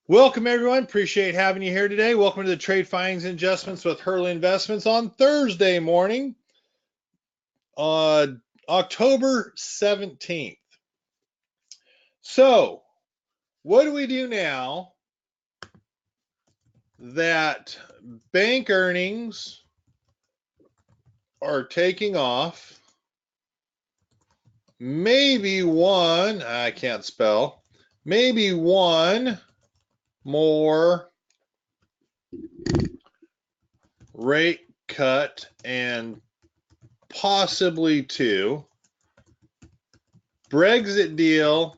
Welcome, everyone. Appreciate having you here today. Welcome to the Trade Findings and Adjustments with Hurley Investments on Thursday morning, October 17th. So, what do we do now that bank earnings are taking off? Maybe one, I can't spell, maybe one more rate cut and possibly two. Brexit deal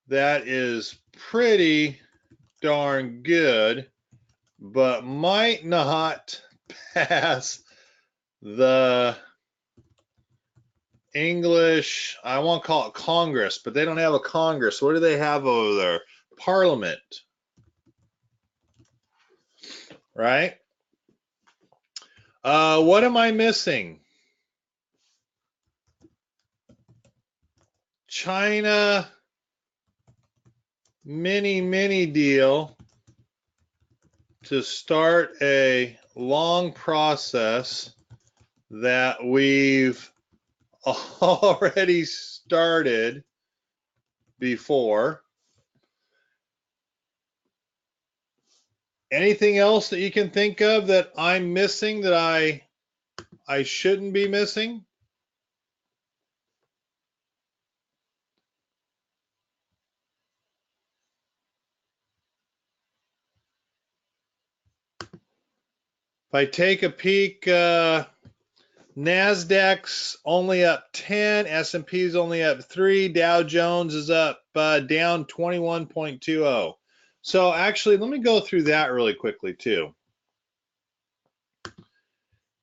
that is pretty darn good, but might not pass the English, I won't call it Congress, but they don't have a Congress. What do they have over there? Parliament, right? What am I missing? China mini deal to start a long process that we've already started before. Anything else that you can think of that I'm missing that I shouldn't be missing? If I take a peek, NASDAQ's only up 10, S&P's only up 3, Dow Jones is up down 21.20. So actually, let me go through that really quickly too.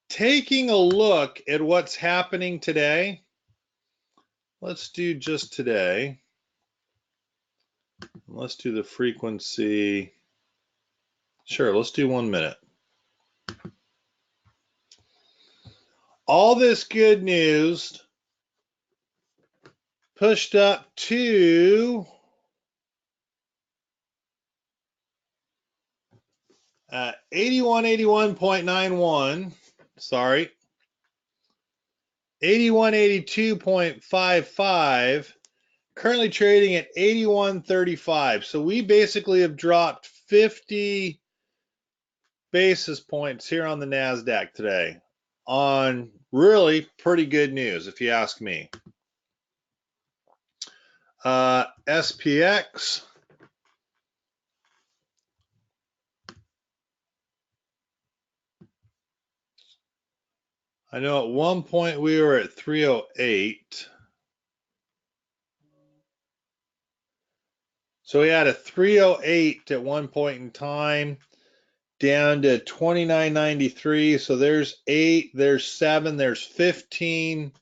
Taking a look at what's happening today, let's do just today. Let's do the frequency. Sure, let's do 1 minute. All this good news pushed up to 8181.91. Sorry. 8182.55. Currently trading at 81.35. So we basically have dropped 50 basis points here on the NASDAQ today on really pretty good news, if you ask me. SPX. I know at one point we were at 308. So we had a 308 at one point in time, down to 29.93. So there's 8, there's 7, there's 15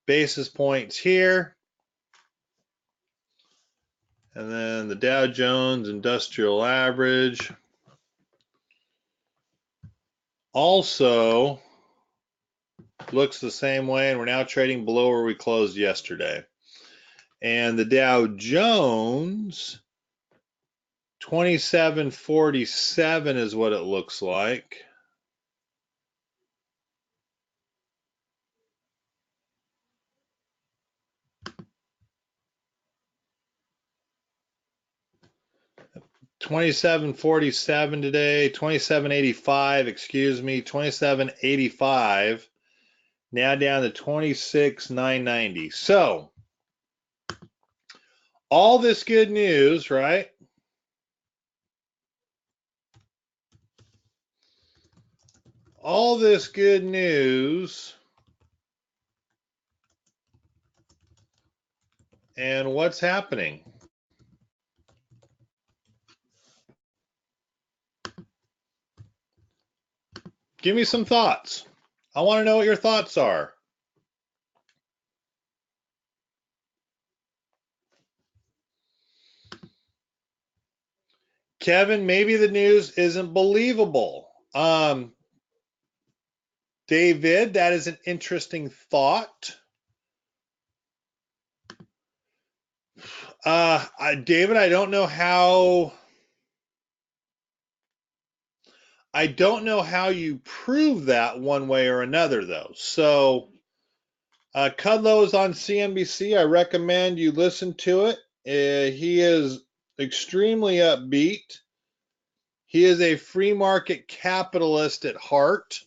basis points here. And then the Dow Jones Industrial Average also looks the same way, and we're now trading below where we closed yesterday. And the Dow Jones 2747 is what it looks like. $27.47 today, $27.85, excuse me, $27.85. Now down to $26,990. So, all this good news, right? All this good news. And what's happening? Give me some thoughts. I want to know what your thoughts are. Kevin, maybe the news isn't believable. David, that is an interesting thought. David, I don't know how I don't know how you prove that one way or another, though. So, Kudlow is on CNBC. I recommend you listen to it. He is extremely upbeat. He is a free market capitalist at heart.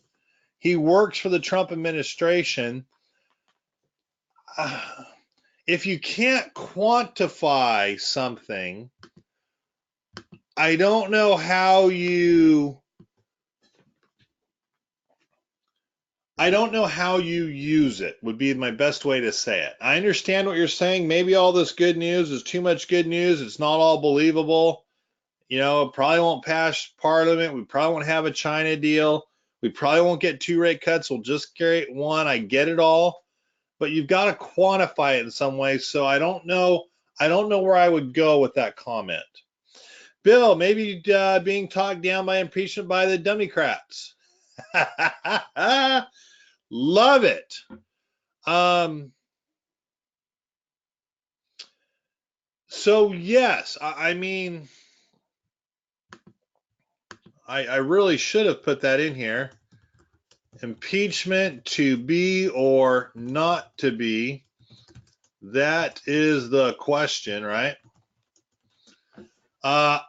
He works for the Trump administration. If you can't quantify something, I don't know how you use it, would be my best way to say it. I understand what you're saying. Maybe all this good news is too much good news. It's not all believable. It probably won't pass Parliament. We probably won't have a China deal. We probably won't get 2 rate cuts. We'll just get one. I get it all. But you've got to quantify it in some way. So I don't know. I don't know where I would go with that comment. Bill, maybe being talked down by impeachment by the Democrats. Love it. So yes, I mean, I really should have put that in here. Impeachment to be or not to be. That is the question, right? I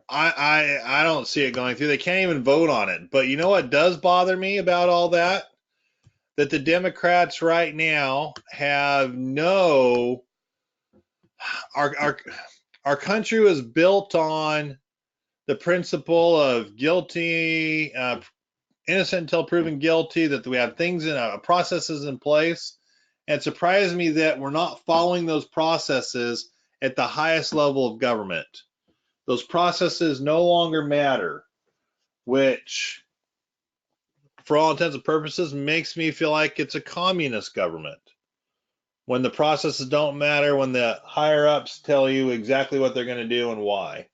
don't see it going through. They can't even vote on it. But you know what does bother me about all that? That the Democrats right now have our country was built on the principle of guilty, innocent until proven guilty, that we have things in processes in place. And it surprised me that we're not following those processes at the highest level of government. Those processes no longer matter, which, for all intents and purposes, makes me feel like it's a communist government. When the processes don't matter, when the higher ups tell you exactly what they're going to do and why.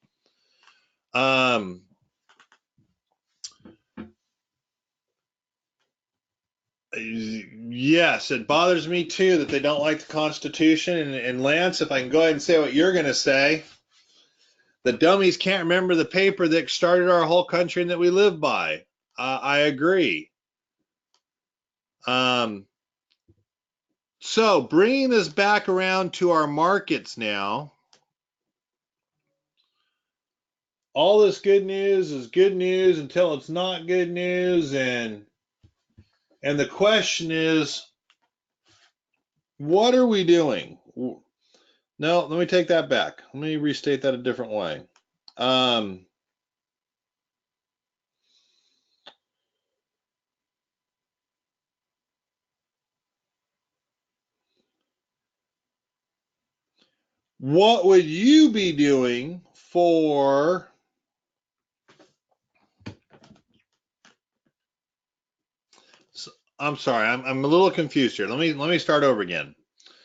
Yes, it bothers me too that they don't like the Constitution. And Lance, if I can go ahead and say what you're going to say, the dummies can't remember the paper that started our whole country and that we live by. I agree. So bringing this back around to our markets now, all this good news is good news until it's not good news, and the question is, what are we doing? No, let me take that back. Let me restate that a different way. What would you be doing for I'm sorry, I'm a little confused here. Let me start over again.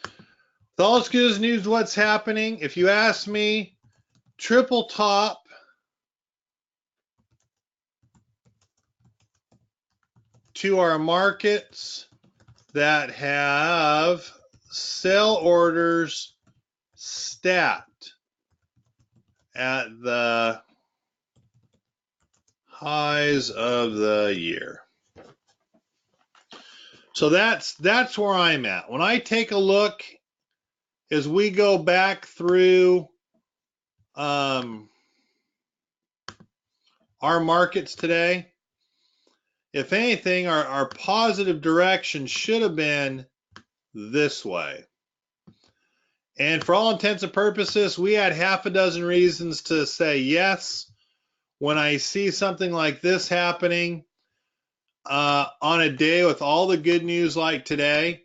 With all this good news, what's happening? If you ask me, triple top to our markets that have sell orders stacked at the highs of the year. So that's where I'm at. When I take a look as we go back through our markets today, if anything, our positive direction should have been this way. And for all intents and purposes, we had half a dozen reasons to say yes. When I see something like this happening on a day with all the good news like today,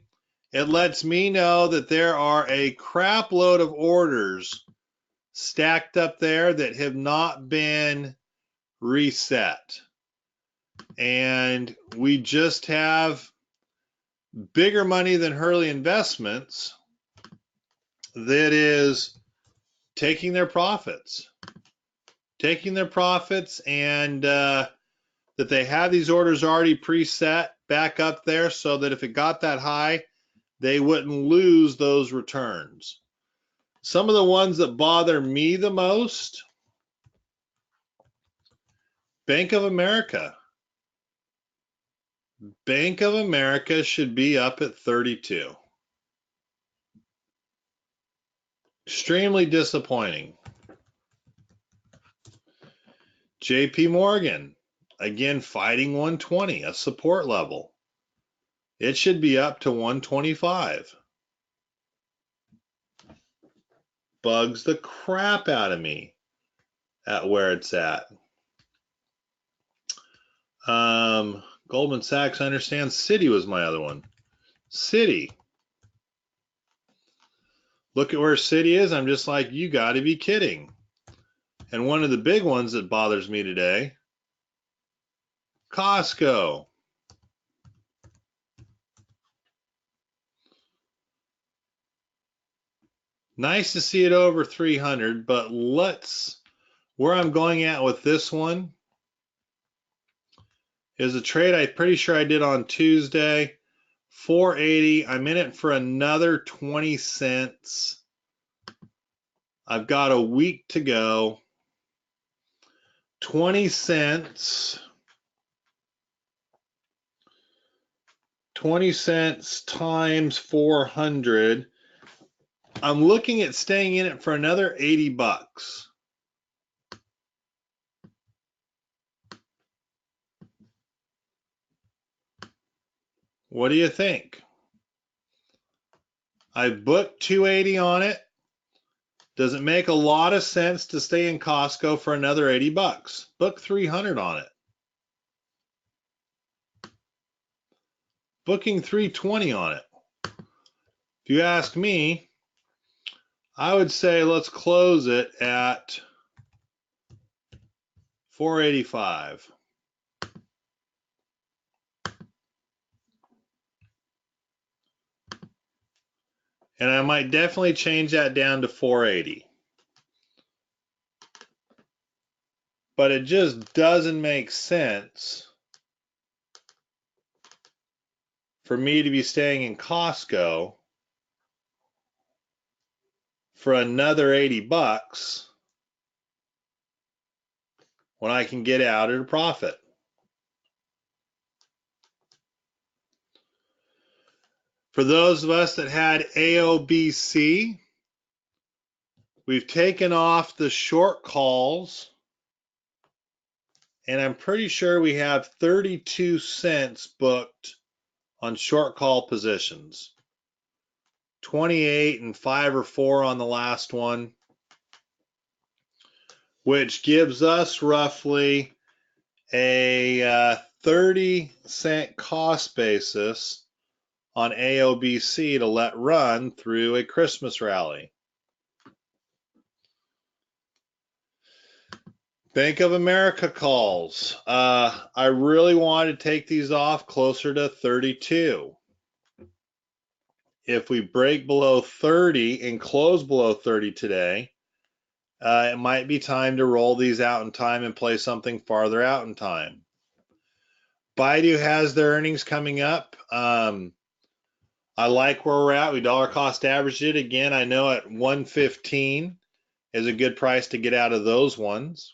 it lets me know that there are a crap load of orders stacked up there that have not been reset. And we just have bigger money than Hurley Investments that is taking their profits. And that they have these orders already preset back up there so that if it got that high, they wouldn't lose those returns. Some of the ones that bother me the most Bank of America. Bank of America should be up at 32. Extremely disappointing. JP Morgan, again fighting 120, a support level. It should be up to 125. Bugs the crap out of me at where it's at. Goldman Sachs, I understand. Citi was my other one. Citi. Look at where Citi is. I'm just like, you got to be kidding. And one of the big ones that bothers me today, Costco. Nice to see it over 300, but where I'm going at with this one is a trade I'm pretty sure I did on Tuesday. 480. I'm in it for another 20 cents. I've got a week to go. 20 cents. 20 cents times 400. I'm looking at staying in it for another 80 bucks. What do you think? I booked 280 on it. Does it make a lot of sense to stay in Costco for another 80 bucks? Book 300 on it. Booking 320 on it. If you ask me, I would say let's close it at 485. And I might definitely change that down to 480. But it just doesn't make sense for me to be staying in Costco for another 80 bucks when I can get out at a profit. For those of us that had AOBC, we've taken off the short calls, and I'm pretty sure we have 32 cents booked on short call positions. 28 and 5 or 4 on the last one, which gives us roughly a 30-cent cost basis on AOBC to let run through a Christmas rally. Bank of America calls. I really want to take these off closer to 32. If we break below 30 and close below 30 today, it might be time to roll these out in time and play something farther out in time. Baidu has their earnings coming up. I like where we're at. We dollar cost averaged it. Again, I know at 115 is a good price to get out of those ones.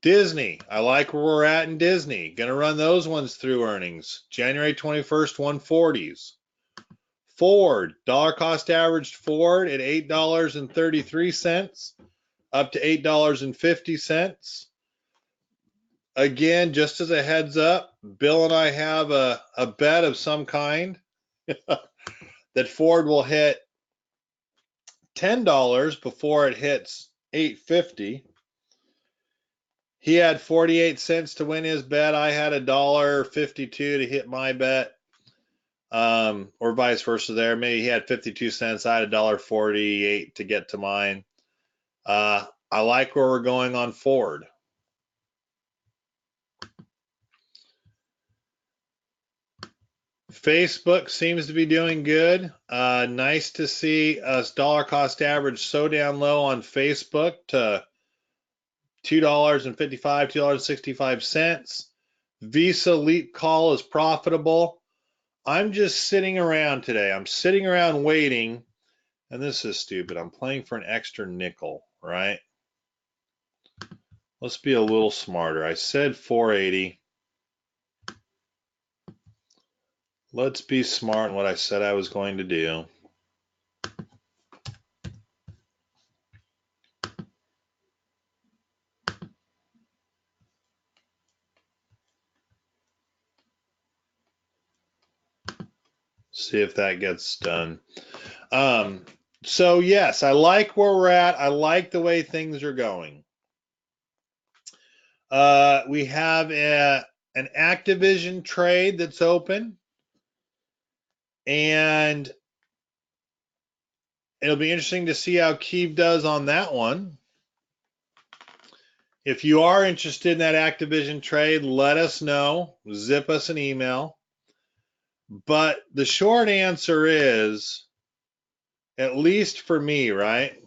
Disney, I like where we're at in Disney. Going to run those ones through earnings. January 21st, 140s. Ford, dollar cost averaged Ford at $8.33 up to $8.50. Again, just as a heads up, Bill and I have a bet of some kind that Ford will hit $10 before it hits $8.50. He had 48 cents to win his bet. I had $1.52 to hit my bet, or vice versa there. Maybe he had 52 cents. I had $1.48 to get to mine. I like where we're going on Ford. Facebook seems to be doing good. Nice to see us dollar cost average so down low on Facebook to $2.55, $2.65. Visa Leap Call is profitable. I'm just sitting around today. I'm sitting around waiting, and this is stupid. I'm playing for an extra nickel, right? Let's be a little smarter. I said 480. Let's be smart in what I said I was going to do. See if that gets done. So yes, I like where we're at. I like the way things are going. We have an Activision trade that's open, and it'll be interesting to see how Kiev does on that one. If you are interested in that Activision trade, let us know. Zip us an email. But the short answer is, at least for me, right?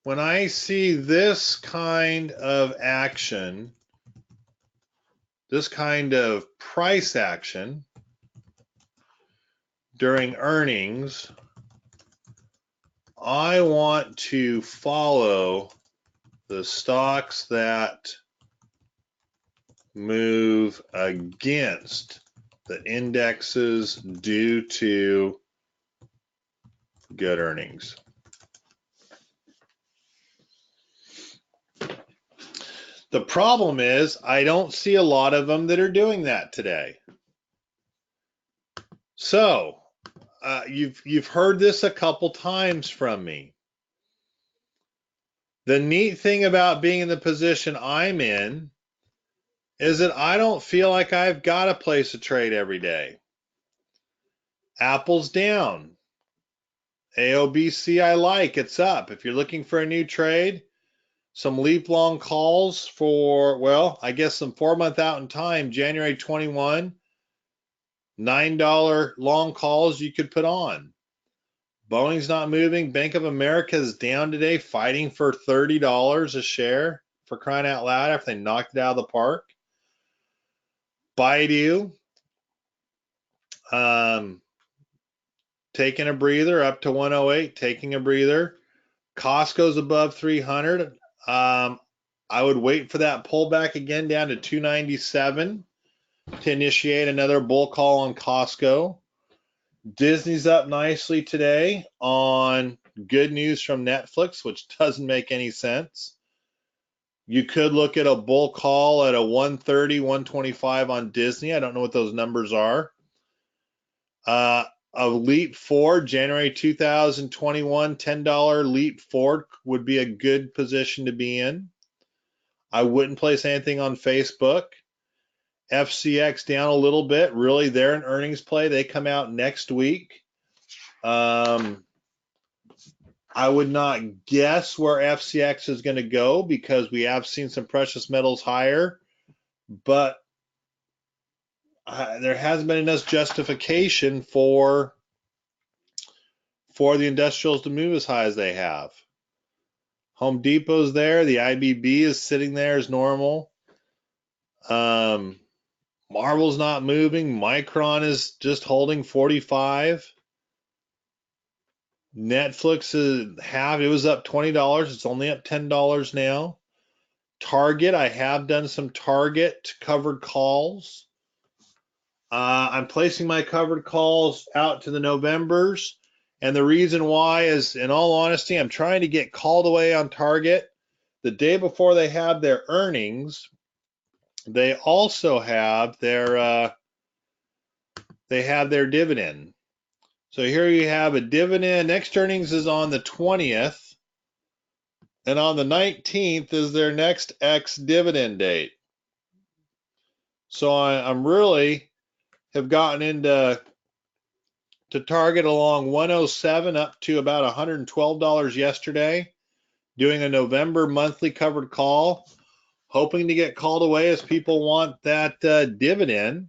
When I see this kind of action, this kind of price action during earnings, I want to follow the stocks that move against the indexes due to good earnings. The problem is I don't see a lot of them that are doing that today. So you've heard this a couple times from me. The neat thing about being in the position I'm in is that I don't feel like I've got to place a trade every day. Apple's down. AOBC I like, it's up. If you're looking for a new trade, some leap long calls for, well, I guess some 4-month out in time, January 21, $9 long calls you could put on. Boeing's not moving. Bank of America is down today, fighting for $30 a share, for crying out loud, after they knocked it out of the park. Baidu, taking a breather up to 108, taking a breather. Costco's above 300. I would wait for that pullback again down to 297 to initiate another bull call on Costco. Disney's up nicely today on good news from Netflix, which doesn't make any sense. You could look at a bull call at a 130, 125 on Disney. I don't know what those numbers are. A Leap Forward, January 2021, $10 Leap Forward would be a good position to be in. I wouldn't place anything on Facebook. FCX down a little bit. Really, they're an earnings play. They come out next week. I would not guess where FCX is going to go because we have seen some precious metals higher, but there hasn't been enough justification for the industrials to move as high as they have. Home Depot's there. The IBB is sitting there as normal. Marvel's not moving. Micron is just holding 45. Netflix is it was up $20. It's only up $10 now. Target, I have done some Target covered calls. I'm placing my covered calls out to the Novembers. And the reason why is, in all honesty, I'm trying to get called away on Target. The day before they have their earnings, they also have their dividend. So here you have a dividend. Next earnings is on the 20th. And on the 19th is their next ex-dividend date. So I'm really have gotten into Target along 107 up to about $112 yesterday, doing a November monthly covered call, hoping to get called away as people want that dividend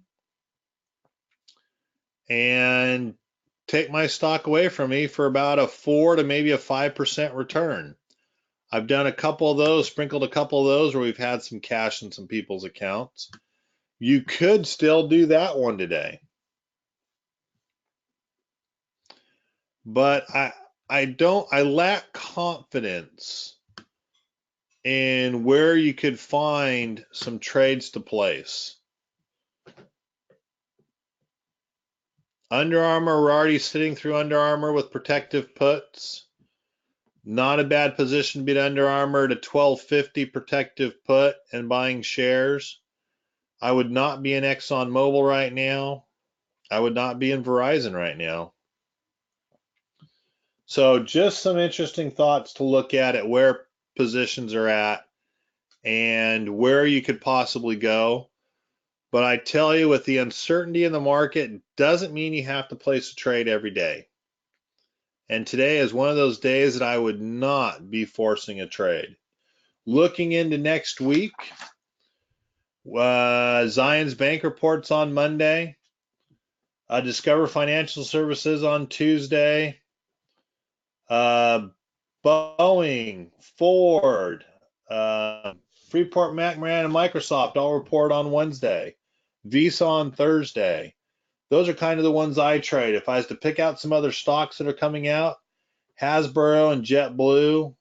and take my stock away from me for about a 4 to maybe a 5% return. I've done a couple of those, sprinkled a couple of those where we've had some cash in some people's accounts. You could still do that one today. But I lack confidence in where you could find some trades to place. Under Armour, we're already sitting through Under Armour with protective puts. Not a bad position to beat Under Armour to 1250 protective put and buying shares. I would not be in ExxonMobil right now. I would not be in Verizon right now. So just some interesting thoughts to look at where positions are at and where you could possibly go. But I tell you, with the uncertainty in the market, doesn't mean you have to place a trade every day. And today is one of those days that I would not be forcing a trade. Looking into next week, Zions Bank reports on Monday. Discover Financial Services on Tuesday. Boeing, Ford, Freeport McMoran, and Microsoft all report on Wednesday. Visa on Thursday. Those are kind of the ones I trade. If I was to pick out some other stocks that are coming out, Hasbro and JetBlue,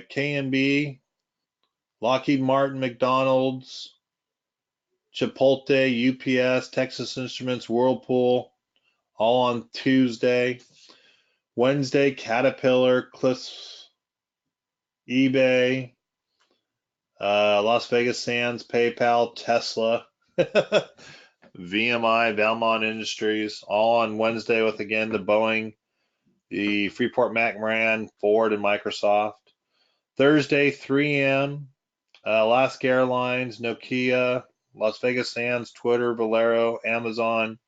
K&B, Lockheed Martin, McDonald's, Chipotle, UPS, Texas Instruments, Whirlpool, all on Tuesday. Wednesday, Caterpillar, Cliffs, eBay, Las Vegas Sands, PayPal, Tesla, VMI, Valmont Industries, all on Wednesday with, again, the Boeing, the Freeport McMoran, Ford, and Microsoft. Thursday, 3M, Alaska Airlines, Nokia, Las Vegas Sands, Twitter, Valero, Amazon,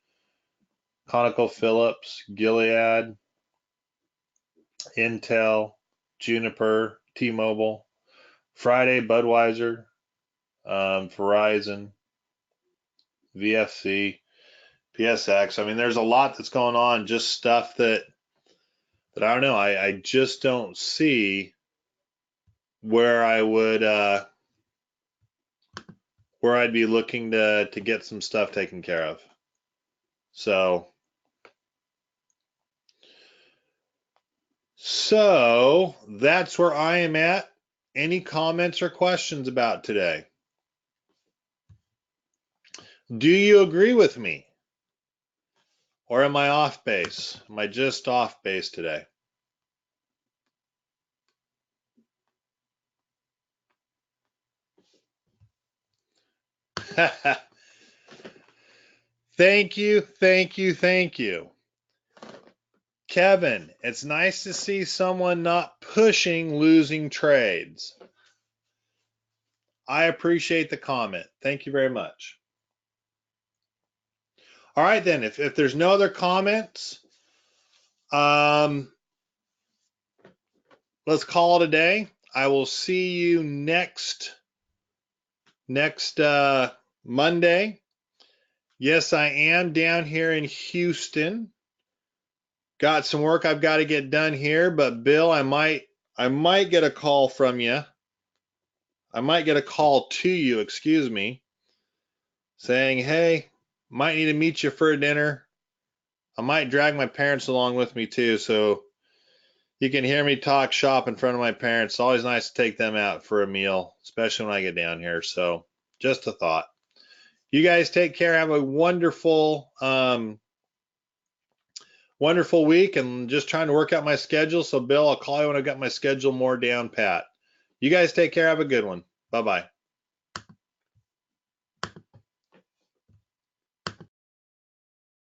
ConocoPhillips, Gilead, Intel, Juniper, T-Mobile. Friday, Budweiser, Verizon, VFC, PSX. I mean, there's a lot that's going on, just stuff that I don't know. I just don't see where I would where I'd be looking to get some stuff taken care of. So that's where I am at. Any comments or questions about today? Do you agree with me? Or am I off base? Am I just off base today? Thank you, thank you, thank you. Kevin, it's nice to see someone not pushing losing trades. I appreciate the comment. Thank you very much. All right, then, if there's no other comments, let's call it a day. I will see you next Monday. Yes, I am down here in Houston. Got some work I've got to get done here, but Bill, I might get a call from you. I might get a call to you, excuse me, saying, hey, might need to meet you for dinner. I might drag my parents along with me too, so you can hear me talk shop in front of my parents. It's always nice to take them out for a meal, especially when I get down here. So just a thought. You guys take care. Have a wonderful, wonderful week, and just trying to work out my schedule. So Bill, I'll call you when I've got my schedule more down pat. You guys take care. Have a good one. Bye-bye.